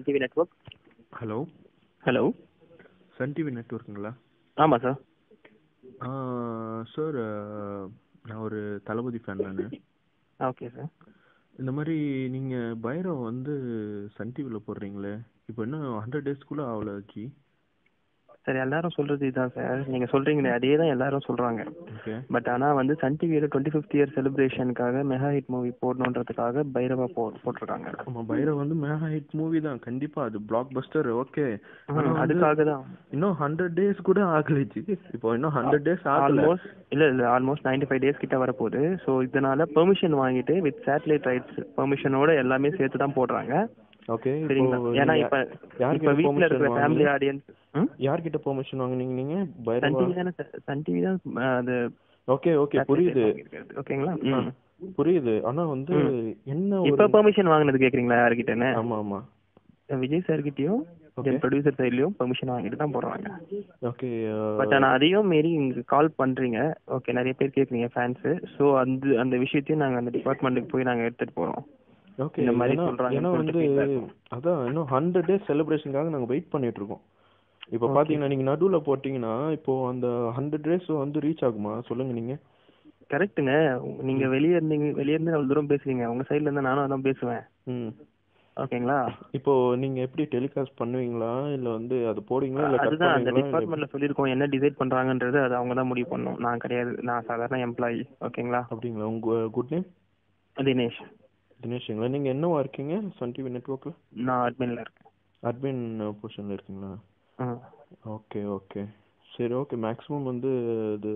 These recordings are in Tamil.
Sun TV network. Hello hello, Sun TV நெட்வொர்க்குங்களா? ஆமாம் சார். சார், நான் ஒரு தளபதி ஃபேன் நான். Okay sir. இந்த மாதிரி நீங்கள் பைரவ் வந்து சன் டிவியில் போடுறீங்களே, இப்போ இன்னும் 100 டேஸ்க்குள்ளே ஆகல ஜி. சார் எல்லாரும் சொல்கிறது இதுதான் சார், நீங்கள் சொல்கிறீங்களே அதே தான் எல்லாரும் சொல்கிறாங்க. ஓகே. பட் ஆனால் வந்து சன் டிவியில் 25th இயர் செலிப்ரேஷனுக்காக மெகா ஹிட் மூவி போடணுன்றதுக்காக பைரவா போட்டிருக்காங்க. ஆமாம், பைரவ் வந்து மெகா ஹிட் மூவி தான் கண்டிப்பாக, அது பிளாக் பஸ்டர். ஓகே, அதுக்காக தான் இன்னும் 100 டேஸ் கூட ஆகலை ஜி. இப்போ இன்னும் 100 டேஸ் ஆகல. ஆல்மோஸ்ட் 95 டேஸ் கிட்ட வரப்போகுது. ஸோ இதனால பெர்மிஷன் வாங்கிட்டு வித் சேட்டலைட் ரைட்ஸ் பெர்மிஷனோட எல்லாமே சேர்த்து தான் போடுறாங்க. ஓகே, சரிங்களா? ஏன்னா இப்போ வீட்டில் இருக்கிற ஃபேமிலி ஆடியன்ஸ் யார்கிட்ட பெர்மிஷன் வாங்குனீங்க நீங்க? சன் டிவி தானே சார், சன் டிவி தான் அது. ஓகே ஓகே, புரியுது. ஓகேங்களா? புரியுது. ஆனா வந்து என்ன இப்போ பெர்மிஷன் வாங்குனது கேக்குறீங்களா யார்கிட்டன்னு? ஆமா ஆமா, விஜய் சார் கிட்டயும் ப்ரொடியூசர் சைட்லயும் பெர்மிஷன் வாங்கிட்டு தான் போடுறாங்க. ஓகே. பட் ஆனால் அதையும் மீறி இங்கே கால் பண்ணுறீங்க. ஓகே, நிறைய பேர் கேட்குறீங்க ஃபேன்ஸு. ஸோ அந்த விஷயத்தையும் நாங்கள் அந்த டிபார்ட்மெண்ட்டுக்கு போய் நாங்கள் எடுத்துகிட்டு போகிறோம். ஓகே, இந்த மாதிரி சொல்கிறாங்க. ஏன்னா வந்து அதான் இன்னும் 100 டேஸ் செலிப்ரேஷனுக்காக நாங்கள் வெயிட் பண்ணிட்டு இருக்கோம். இப்போ பார்த்தீங்கன்னா நீங்கள் நடுவில் போட்டிங்கன்னா இப்போ அந்த 100 டேஸ் வந்து ரீச் ஆகுமா சொல்லுங்கள் நீங்கள்? கரெக்டுங்க. நீங்கள் வெளியே இருந்து அவ்வளோ தூரம் பேசுறீங்க, உங்கள் சைடில் இருந்தால் நானும் அதான் பேசுவேன். ஓகேங்களா? இப்போ நீங்க எப்படி டெலிகாஸ்ட் பண்ணுவீங்களா இல்ல வந்து அது போடுவீங்களா இல்ல? அதுதான் அந்த டிபார்ட்மெண்ட்ல சொல்லியிருக்கோம், என்ன டிசைட் பண்றாங்கன்றது அது அவங்க தான் முடிவு பண்ணணும். நான் கிடையாது, நான் சாதாரண எம்ப்ளாயி. ஓகேங்களா? அப்படிங்களா? உங்க குட் நேம்? தினேஷ். தினேஷுங்களா? நீங்க என்னவா இருக்கீங்க சன் டிவி நெட்வொர்க்ல? நான் அட்மின்ல இருக்கேன். அட்மின் பொசிஷன்ல இருக்கீங்களா? ஓகே ஓகே, சரி. ஓகே, மேக்ஸிமம் வந்து இது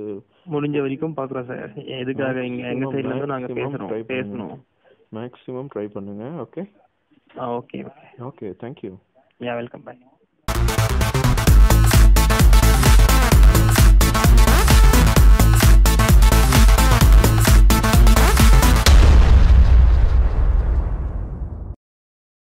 முடிஞ்ச வரைக்கும் பாக்குறோம் சார். எதுக்காக எங்க சைடுல இருந்து நாங்க பேசணும். மேக்ஸிமம் ட்ரை பண்ணுங்க. Okay okay okay, thank you. Yeah, welcome. By.